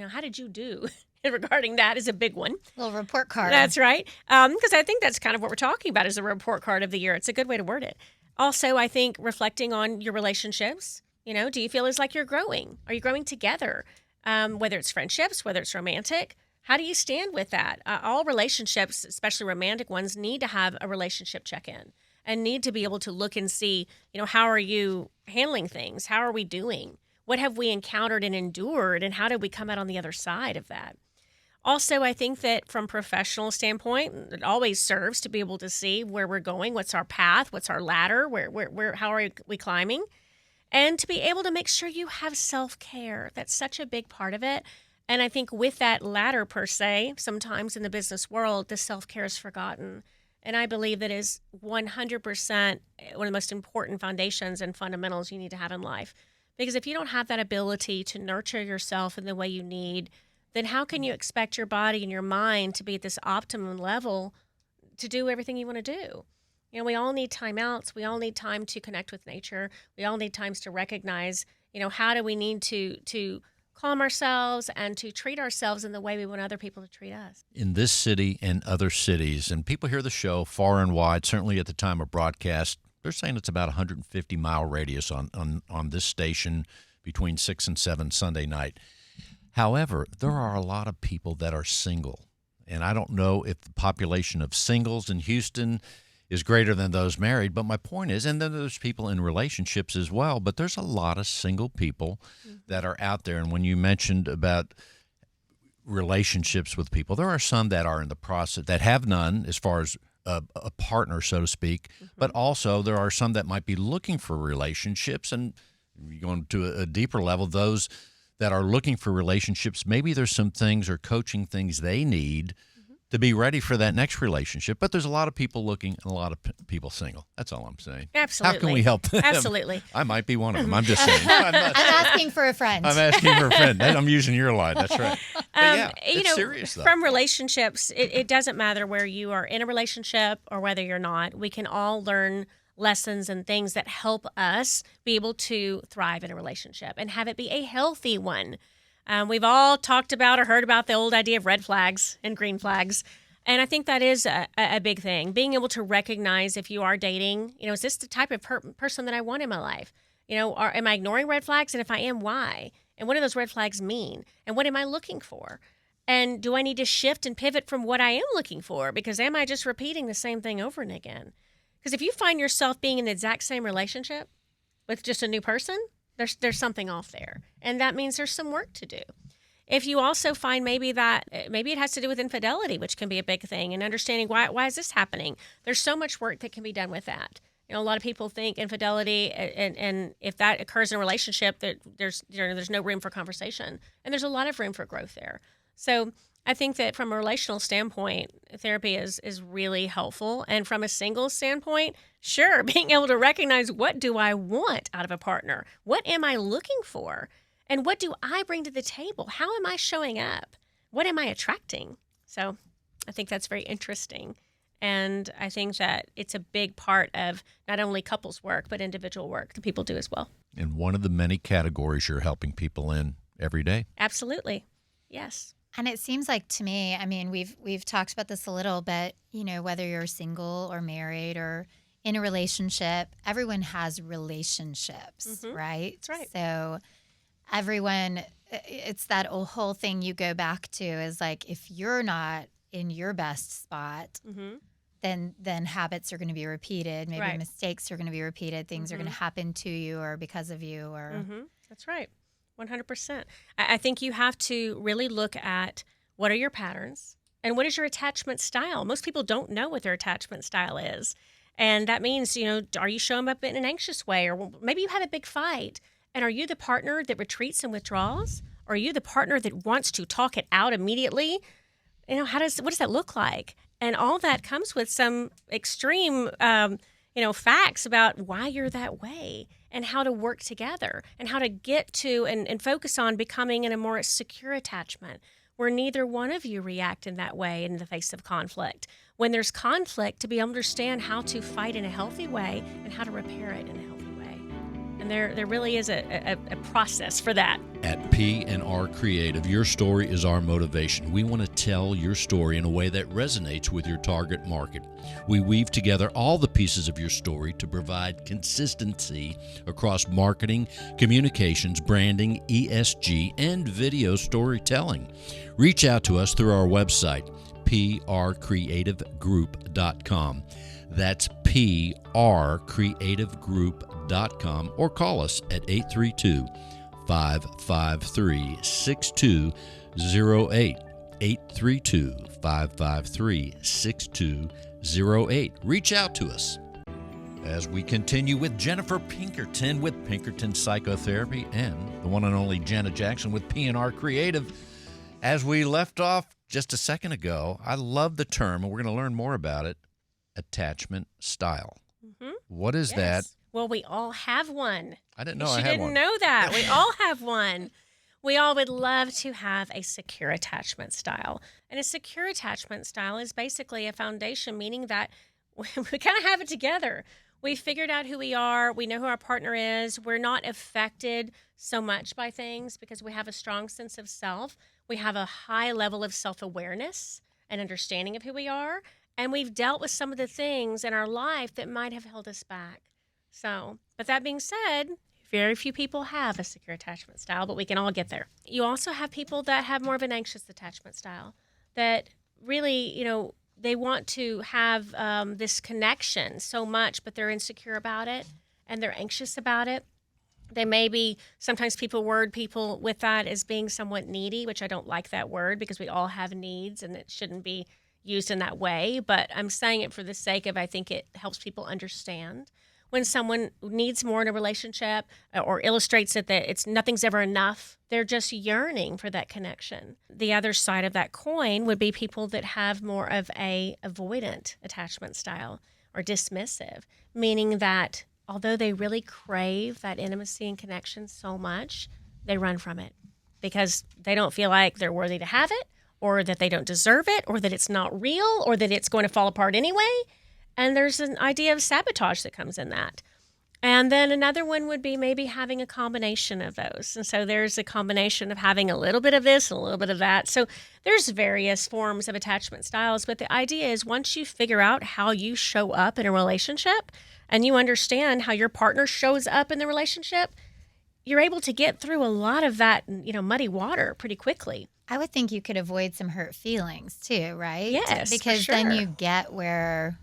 how did you do regarding that is a big one. Little report card. That's right. Because I think that's kind of what we're talking about is a report card of the year. It's a good way to word it. Also, I think reflecting on your relationships, do you feel as like you're growing? Are you growing together? Whether it's friendships, whether it's romantic, how do you stand with that? All relationships, especially romantic ones, need to have a relationship check-in and need to be able to look and see, how are you handling things? How are we doing? What have we encountered and endured? And how did we come out on the other side of that? Also, I think that from a professional standpoint, it always serves to be able to see where we're going, what's our path, what's our ladder, how are we climbing? And to be able to make sure you have self-care. That's such a big part of it. And I think with that ladder per se, sometimes in the business world, the self-care is forgotten. And I believe that is 100% one of the most important foundations and fundamentals you need to have in life. Because if you don't have that ability to nurture yourself in the way you need, then how can you expect your body and your mind to be at this optimum level to do everything you want to do? We all need timeouts. We all need time to connect with nature. We all need times to recognize, how do we need to calm ourselves and to treat ourselves in the way we want other people to treat us. In this city and other cities, and people hear the show far and wide, certainly at the time of broadcast, they're saying it's about 150-mile radius on this station between 6 and 7 Sunday night. However, there are a lot of people that are single, and I don't know if the population of singles in Houston is greater than those married, but my point is, and then there's people in relationships as well, but there's a lot of single people that are out there. And when you mentioned about relationships with people, there are some that are in the process that have none as far as a partner, so to speak, but also there are some that might be looking for relationships, and going to a deeper level, those that are looking for relationships, maybe there's some things or coaching things they need to be ready for that next relationship. But there's a lot of people looking and a lot of people single. That's all I'm saying. Absolutely. How can we help them? Absolutely. I might be one of them. I'm just saying. I'm asking for a friend. I'm asking for a friend. I'm using your line. That's right. But yeah, it's serious, though. From relationships, it doesn't matter where you are in a relationship or whether you're not. We can all learn lessons and things that help us be able to thrive in a relationship and have it be a healthy one. We've all talked about or heard about the old idea of red flags and green flags. And I think that is a big thing. Being able to recognize if you are dating, is this the type of person that I want in my life? Am I ignoring red flags? And if I am, why? And what do those red flags mean? And what am I looking for? And do I need to shift and pivot from what I am looking for? Because am I just repeating the same thing over and again? Because if you find yourself being in the exact same relationship with just a new person, there's something off there. And that means there's some work to do. If you also find maybe it has to do with infidelity, which can be a big thing, and understanding why is this happening? There's so much work that can be done with that. A lot of people think infidelity, and if that occurs in a relationship, that there's no room for conversation, and there's a lot of room for growth there. So I think that from a relational standpoint, therapy is really helpful. And from a single standpoint, sure, being able to recognize what do I want out of a partner? What am I looking for? And what do I bring to the table? How am I showing up? what am I attracting? So I think that's very interesting. And I think that it's a big part of not only couples work, but individual work that people do as well. And one of the many categories you're helping people in every day. Absolutely. Yes. And it seems like to me, I mean, we've talked about this a little, but whether you're single or married or in a relationship, everyone has relationships, right? That's right. So everyone, it's that whole thing you go back to is like, if you're not in your best spot, then habits are going to be repeated. Maybe mistakes are going to be repeated. Things are going to happen to you or because of you. Or That's right. 100%. I think you have to really look at what are your patterns and what is your attachment style. Most people don't know what their attachment style is. And that means, are you showing up in an anxious way? Or maybe you have a big fight. And are you the partner that retreats and withdraws? Or are you the partner that wants to talk it out immediately? What does that look like? And all that comes with some extreme, facts about why you're that way and how to work together and how to get to and focus on becoming in a more secure attachment where neither one of you react in that way in the face of conflict. When there's conflict, to be able to understand how to fight in a healthy way and how to repair it in a healthy way. And there really is a process for that. At P&R Creative, your story is our motivation. We want to tell your story in a way that resonates with your target market. We weave together all the pieces of your story to provide consistency across marketing, communications, branding, ESG, and video storytelling. Reach out to us through our website, prcreativegroup.com. That's prcreativegroup.com, or call us at 832-553-6208. 832-553-6208. Reach out to us. As we continue with Jennifer Pinkerton with Pinkerton Psychotherapy and the one and only Jenna Jackson with P&R Creative. As we left off just a second ago, I love the term, and we're going to learn more about it, attachment style. What is that? Well, we all have one. I didn't know I had one. You didn't know that. We all have one. We all would love to have a secure attachment style. And a secure attachment style is basically a foundation, meaning that we kind of have it together. We figured out who we are. We know who our partner is. We're not affected so much by things because we have a strong sense of self. We have a high level of self-awareness and understanding of who we are. And we've dealt with some of the things in our life that might have held us back. So, but that being said, very few people have a secure attachment style, but we can all get there. You also have people that have more of an anxious attachment style that really, they want to have this connection so much, but they're insecure about it and they're anxious about it. They may be, sometimes people word people with that as being somewhat needy, which I don't like that word because we all have needs and it shouldn't be used in that way, but I'm saying it for the sake of I think it helps people understand when someone needs more in a relationship or illustrates it that nothing's ever enough. They're just yearning for that connection. The other side of that coin would be people that have more of a avoidant attachment style or dismissive, meaning that although they really crave that intimacy and connection so much, they run from it because they don't feel like they're worthy to have it, or that they don't deserve it, or that it's not real, or that it's going to fall apart anyway. And there's an idea of sabotage that comes in that. And then another one would be maybe having a combination of those. And so there's a combination of having a little bit of this and a little bit of that. So there's various forms of attachment styles. But the idea is once you figure out how you show up in a relationship and you understand how your partner shows up in the relationship, you're able to get through a lot of that, muddy water pretty quickly. I would think you could avoid some hurt feelings too, right? Yes, because for sure. then you get where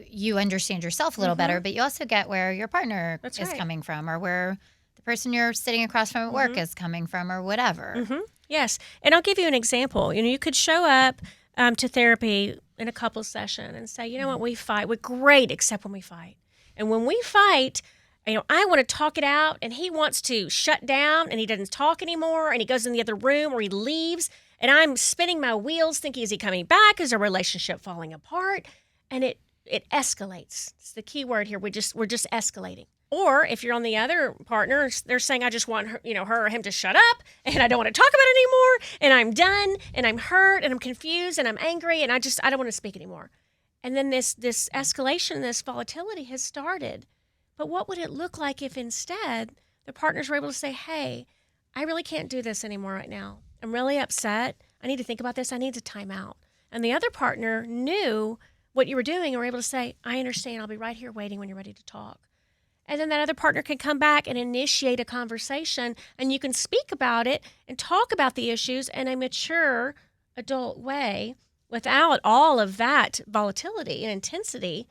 you understand yourself a little better, but you also get where your partner is coming from, or where the person you're sitting across from at work is coming from, or whatever. Yes, and I'll give you an example. You could show up to therapy in a couples session and say, you know what, we fight. We're great except when we fight. And when we fight, I want to talk it out, and he wants to shut down, and he doesn't talk anymore, and he goes in the other room, or he leaves, and I'm spinning my wheels thinking, is he coming back? Is our relationship falling apart? And it escalates. It's the key word here. We're just escalating. Or if you're on the other partner, they're saying, I just want her, her or him to shut up, and I don't want to talk about it anymore, and I'm done, and I'm hurt, and I'm confused, and I'm angry, and I don't want to speak anymore. And then this escalation, this volatility has started. But what would it look like if instead the partners were able to say, hey, I really can't do this anymore right now. I'm really upset. I need to think about this. I need to time out. And the other partner knew what you were doing and were able to say, I understand. I'll be right here waiting when you're ready to talk. And then that other partner can come back and initiate a conversation, and you can speak about it and talk about the issues in a mature, adult way without all of that volatility and intensity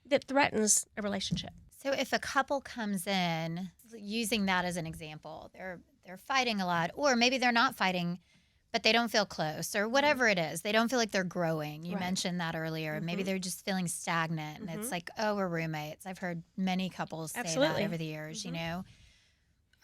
that threatens a relationship. So if a couple comes in, using that as an example, they're fighting a lot, or maybe they're not fighting, but they don't feel close, or whatever it is. They don't feel like they're growing. You mentioned that earlier. Maybe they're just feeling stagnant, and it's like, oh, we're roommates. I've heard many couples say that over the years,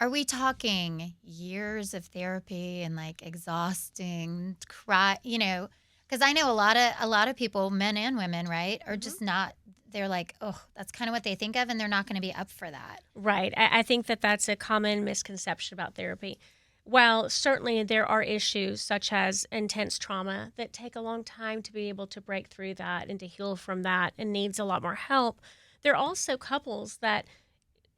Are we talking years of therapy and like exhausting cry, because I know a lot of people, men and women, right, are just not, they're like, oh, that's kind of what they think of, and they're not going to be up for that. Right. I think that's a common misconception about therapy. While certainly there are issues such as intense trauma that take a long time to be able to break through that and to heal from that and needs a lot more help, there are also couples that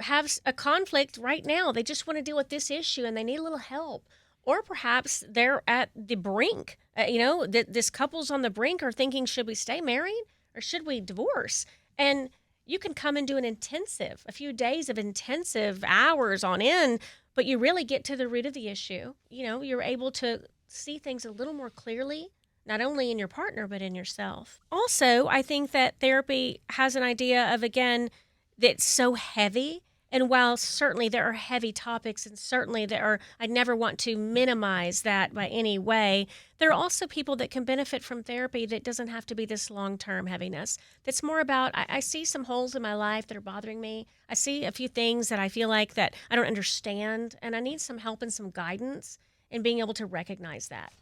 have a conflict right now. They just want to deal with this issue and they need a little help. Or perhaps they're at the brink. This couple's on the brink or thinking, should we stay married or should we divorce? And you can come and do a few days of intensive hours on end, but you really get to the root of the issue. You're able to see things a little more clearly, not only in your partner, but in yourself. Also, I think that therapy has an idea of, again, that's so heavy. And while certainly there are heavy topics, and certainly I never want to minimize that by any way, there are also people that can benefit from therapy that doesn't have to be this long-term heaviness. That's more about, I see some holes in my life that are bothering me. I see a few things that I feel like that I don't understand, and I need some help and some guidance in being able to recognize that.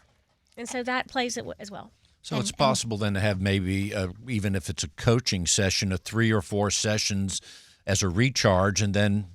And so that plays it as well. So it's possible then to have maybe, even if it's a coaching session, 3 or 4 sessions as a recharge, and then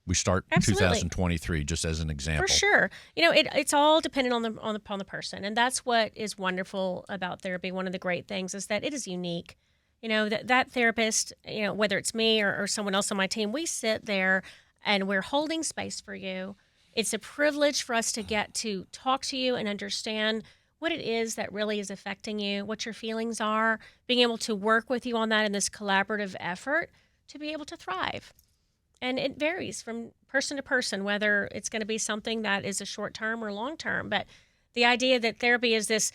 we start 2023, just as an example. For sure. It's all dependent upon the person, and that's what is wonderful about therapy. One of the great things is that it is unique. That therapist, whether it's me or someone else on my team, we sit there and we're holding space for you. It's a privilege for us to get to talk to you and understand what it is that really is affecting you, what your feelings are, being able to work with you on that in this collaborative effort to be able to thrive. And it varies from person to person, whether it's going to be something that is a short term or long term. But the idea that therapy is this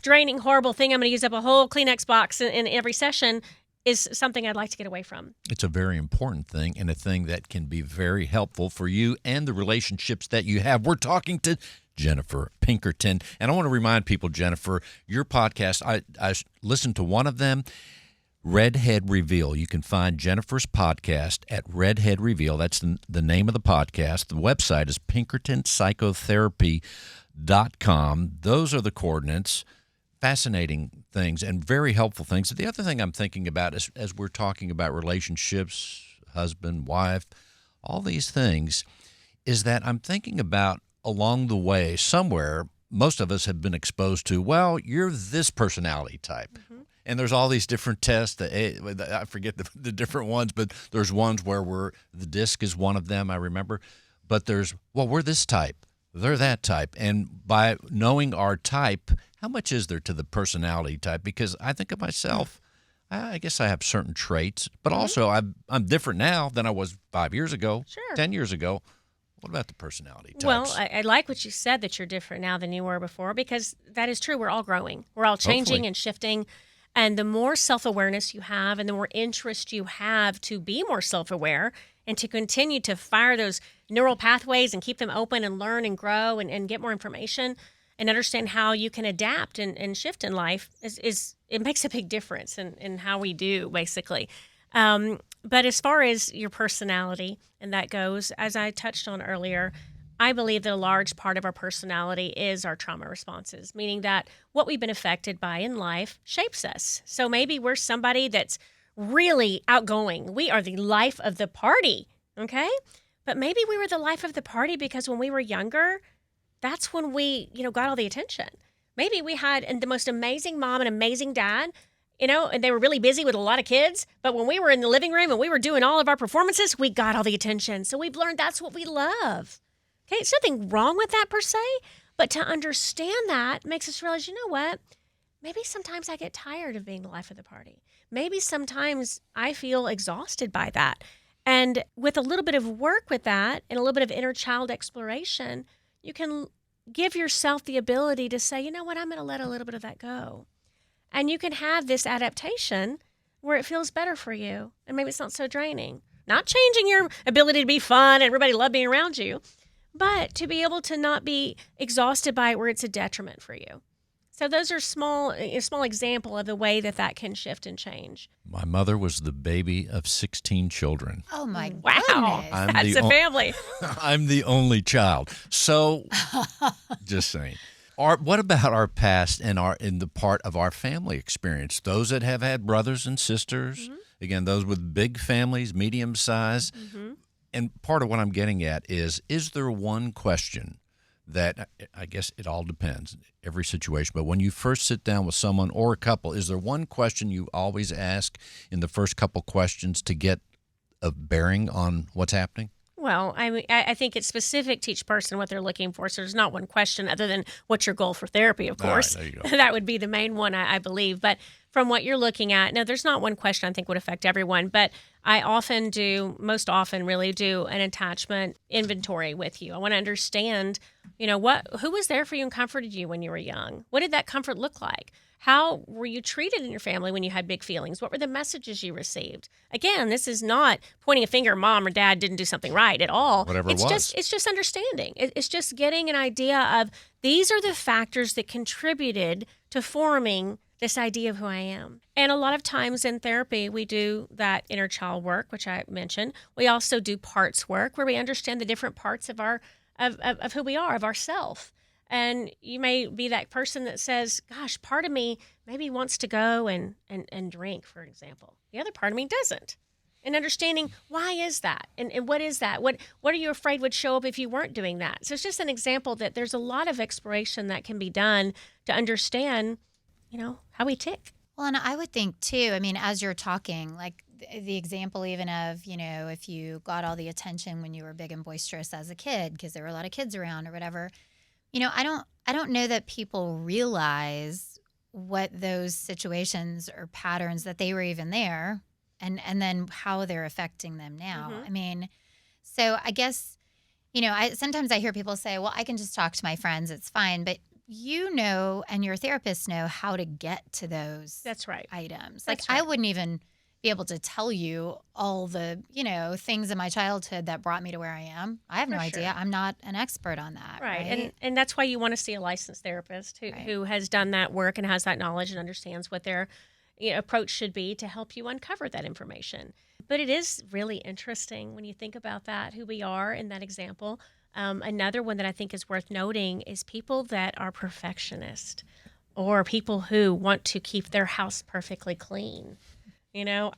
draining, horrible thing, I'm going to use up a whole Kleenex box in every session, is something I'd like to get away from. It's a very important thing, and a thing that can be very helpful for you and the relationships that you have. We're talking to Jennifer Pinkerton. And I want to remind people, Jennifer, your podcast, I listened to one of them, Redhead Reveal. You can find Jennifer's podcast at Redhead Reveal. That's the name of the podcast. The website is PinkertonPsychotherapy.com. Those are the coordinates. Fascinating things and very helpful things. The other thing I'm thinking about is, as we're talking about relationships, husband, wife, all these things, is that I'm thinking about along the way somewhere, most of us have been exposed to, well, you're this personality type. Mm-hmm. And there's all these different tests. I forget the different ones, but there's ones where the DISC is one of them, I remember. But we're this type. They're that type. And by knowing our type, how much is there to the personality type? Because I think of myself, I guess I have certain traits, but also I'm different now than I was 5 years ago, 10 years ago. What about the personality types? Well, I like what you said, that you're different now than you were before, because that is true. We're all growing. We're all changing and shifting. And the more self-awareness you have and the more interest you have to be more self-aware and to continue to fire those neural pathways and keep them open and learn and grow and get more information and understand how you can adapt and shift in life, it makes a big difference in how we do, basically. But as far as your personality and that goes, as I touched on earlier, I believe that a large part of our personality is our trauma responses, meaning that what we've been affected by in life shapes us. So maybe we're somebody that's really outgoing. We are the life of the party. Okay? But maybe we were the life of the party because when we were younger, that's when we, got all the attention. Maybe we had the most amazing mom and amazing dad, and they were really busy with a lot of kids. But when we were in the living room and we were doing all of our performances, we got all the attention. So we've learned that's what we love. Okay? It's nothing wrong with that per se, but to understand that makes us realize, you know what? Maybe sometimes I get tired of being the life of the party. Maybe sometimes I feel exhausted by that. And with a little bit of work with that and a little bit of inner child exploration, you can give yourself the ability to say, you know what, I'm going to let a little bit of that go. And you can have this adaptation where it feels better for you. And maybe it's not so draining. Not changing your ability to be fun and everybody love being around you, but to be able to not be exhausted by it where it's a detriment for you. So those are a small example of the way that can shift and change. My mother was the baby of 16 children. Oh, my wow. goodness. That's a family. I'm the only child. So, just saying. What about our past and in the part of our family experience? Those that have had brothers and sisters, again, those with big families, medium size. And part of what I'm getting at is there one question that, I guess it all depends, every situation, but when you first sit down with someone or a couple, is there one question you always ask in the first couple questions to get a bearing on what's happening? Well, I think it's specific to each person what they're looking for. So there's not one question other than what's your goal for therapy, of course. All right, there you go. That would be the main one, I believe. But from what you're looking at, no, there's not one question I think would affect everyone. But I most often really do an attachment inventory with you. I want to understand, who was there for you and comforted you when you were young? What did that comfort look like? How were you treated in your family when you had big feelings? What were the messages you received? Again, this is not pointing a finger, mom or dad didn't do something right at all. Whatever it was. It's just understanding. It's just getting an idea of these are the factors that contributed to forming this idea of who I am. And a lot of times in therapy, we do that inner child work, which I mentioned. We also do parts work where we understand the different parts of of who we are, of ourself. And you may be that person that says, gosh, part of me maybe wants to go and drink, for example. The other part of me doesn't. And understanding why is that? And what is that? What are you afraid would show up if you weren't doing that? So it's just an example that there's a lot of exploration that can be done to understand, how we tick. Well, and I would think too, as you're talking, like the example even of, if you got all the attention when you were big and boisterous as a kid because there were a lot of kids around or whatever, I don't know that people realize what those situations or patterns that they were even there and then how they're affecting them now. So I guess, sometimes I hear people say, well, I can just talk to my friends, it's fine. But and your therapists know how to get to those That's right. items. That's I right. wouldn't even be able to tell you all the, things in my childhood that brought me to where I am. I have no idea. I'm not an expert on that. Right. And that's why you want to see a licensed therapist who has done that work and has that knowledge and understands what their approach should be to help you uncover that information. But it is really interesting when you think about that, who we are in that example. Another one that I think is worth noting is people that are perfectionist or people who want to keep their house perfectly clean.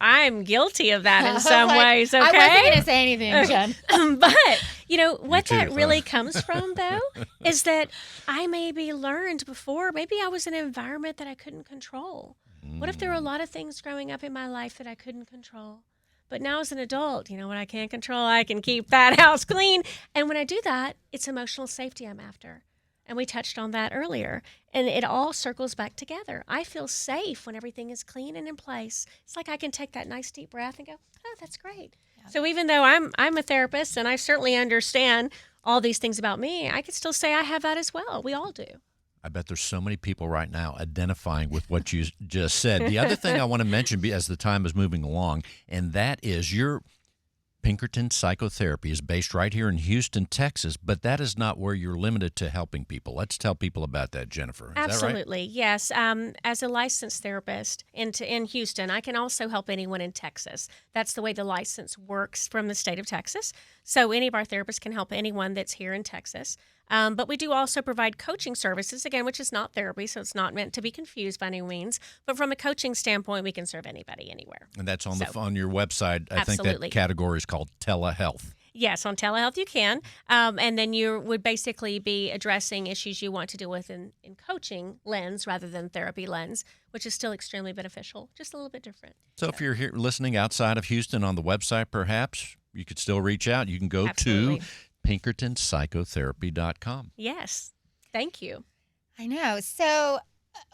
I'm guilty of that in some ways, okay? I wasn't going to say anything, Jen. But, what too, that really comes from, though, is that I maybe learned before, maybe I was in an environment that I couldn't control. What if there were a lot of things growing up in my life that I couldn't control? But now as an adult, what I can't control, I can keep that house clean. And when I do that, it's emotional safety I'm after. And we touched on that earlier. And it all circles back together. I feel safe when everything is clean and in place. It's like I can take that nice deep breath and go, oh, that's great. Yeah. So even though I'm a therapist and I certainly understand all these things about me, I could still say I have that as well. We all do. I bet there's so many people right now identifying with what you just said. The other thing I want to mention as the time is moving along, and that is your Pinkerton Psychotherapy is based right here in Houston, Texas, but that is not where you're limited to helping people. Let's tell people about that, Jennifer. Is Absolutely, that right? Yes. As a licensed therapist in Houston, I can also help anyone in Texas. That's the way the license works from the state of Texas. So any of our therapists can help anyone that's here in Texas. But we do also provide coaching services, again, which is not therapy, so it's not meant to be confused by any means. But from a coaching standpoint, we can serve anybody anywhere. And that's on on your website. I think that category is called telehealth. Yes, on telehealth you can. And then you would basically be addressing issues you want to deal with in coaching lens rather than therapy lens, which is still extremely beneficial, just a little bit different. So if you're here listening outside of Houston on the website, perhaps you could still reach out. You can go to PinkertonPsychotherapy.com. Yes. Thank you. I know. So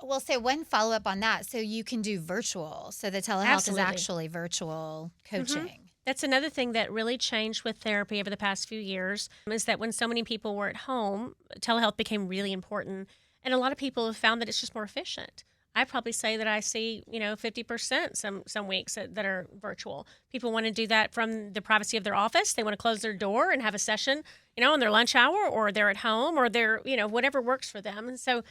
we'll say one follow-up on that. So you can do virtual. So the telehealth is actually virtual coaching. Mm-hmm. That's another thing that really changed with therapy over the past few years is that when so many people were at home, telehealth became really important. And a lot of people have found that it's just more efficient. I probably say that I see, 50% some weeks that are virtual. People want to do that from the privacy of their office. They want to close their door and have a session, on their lunch hour, or they're at home, or they're, whatever works for them. And so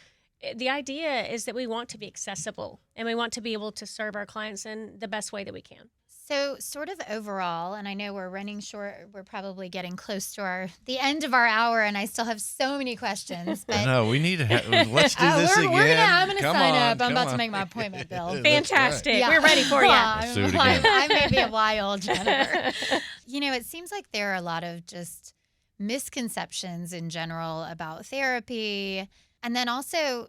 the idea is that we want to be accessible and we want to be able to serve our clients in the best way that we can. So sort of overall, and I know we're running short, we're probably getting close to the end of our hour, and I still have so many questions. But no, we need to let's do this again. I'm going to sign up. I'm about to make my appointment, Bill. Fantastic. Yeah. We're ready for you. I may be a while, Jennifer. It seems like there are a lot of just misconceptions in general about therapy. And then also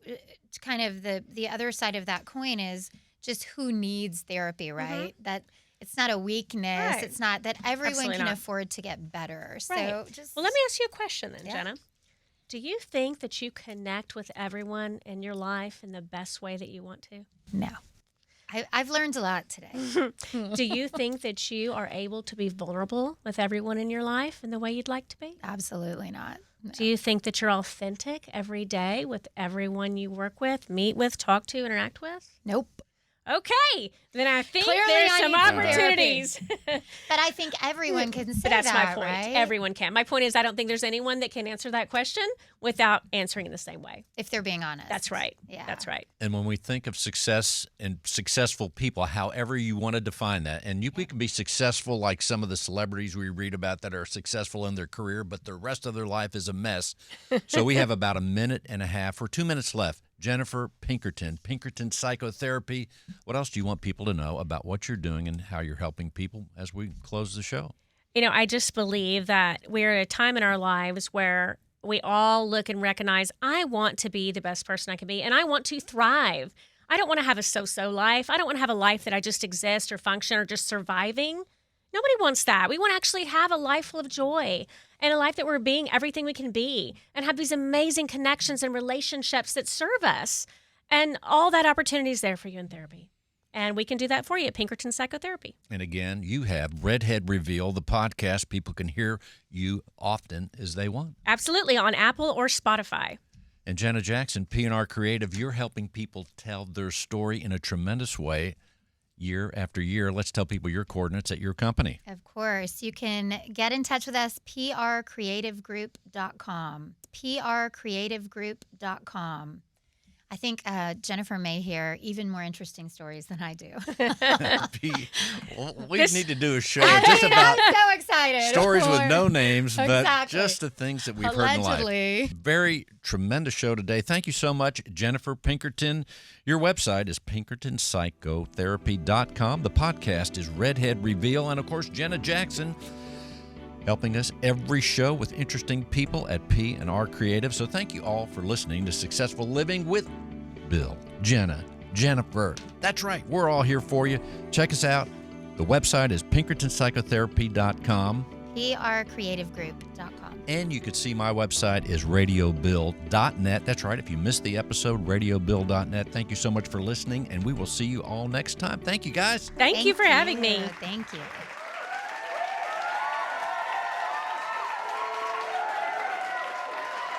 kind of the other side of that coin is just who needs therapy, right? Mm-hmm. That it's not a weakness. Right. It's not that everyone can afford to get better. So well, let me ask you a question then, Jenna. Do you think that you connect with everyone in your life in the best way that you want to? No. I've learned a lot today. Do you think that you are able to be vulnerable with everyone in your life in the way you'd like to be? Absolutely not. No. Do you think that you're authentic every day with everyone you work with, meet with, talk to, interact with? Nope. Okay, then I think there's some opportunities. But I think everyone can say that's that, my point. Right? Everyone can. My point is I don't think there's anyone that can answer that question without answering in the same way. If they're being honest. That's right. Yeah. That's right. And when we think of success and successful people, however you want to define that, and we can be successful like some of the celebrities we read about that are successful in their career, but the rest of their life is a mess. So we have about a minute and a half or 2 minutes left. Jennifer Pinkerton Psychotherapy. What else do you want people to know about what you're doing and how you're helping people as we close the show? I just believe that we're at a time in our lives where we all look and recognize, I want to be the best person I can be, and I want to thrive. I don't want to have a so-so life. I don't want to have a life that I just exist or function or just surviving. Nobody wants that. We want to actually have a life full of joy and a life that we're being everything we can be and have these amazing connections and relationships that serve us. And all that opportunity is there for you in therapy. And we can do that for you at Pinkerton Psychotherapy. And again, you have Redhead Reveal, the podcast. People can hear you often as they want. Absolutely, on Apple or Spotify. And Jenna Jackson, P&R Creative, you're helping people tell their story in a tremendous way. Year after year. Let's tell people your coordinates at your company. Of course. You can get in touch with us, prcreativegroup.com. prcreativegroup.com. I think Jennifer may hear even more interesting stories than I do. We need to do a show just about I'm so excited. Stories with no names, but just the things that we've heard in life. Very tremendous show today. Thank you so much, Jennifer Pinkerton. Your website is PinkertonPsychotherapy.com. The podcast is Redhead Reveal. And, of course, Jenna Jackson helping us every show with interesting people at P&R Creative. So thank you all for listening to Successful Living with Bill, Jenna, Jennifer. That's right. We're all here for you. Check us out. The website is PinkertonPsychotherapy.com. prcreativegroup.com. And you can see my website is radiobill.net. That's right. If you missed the episode, radiobill.net. Thank you so much for listening, and we will see you all next time. Thank you, guys. Thank you for having me. Thank you.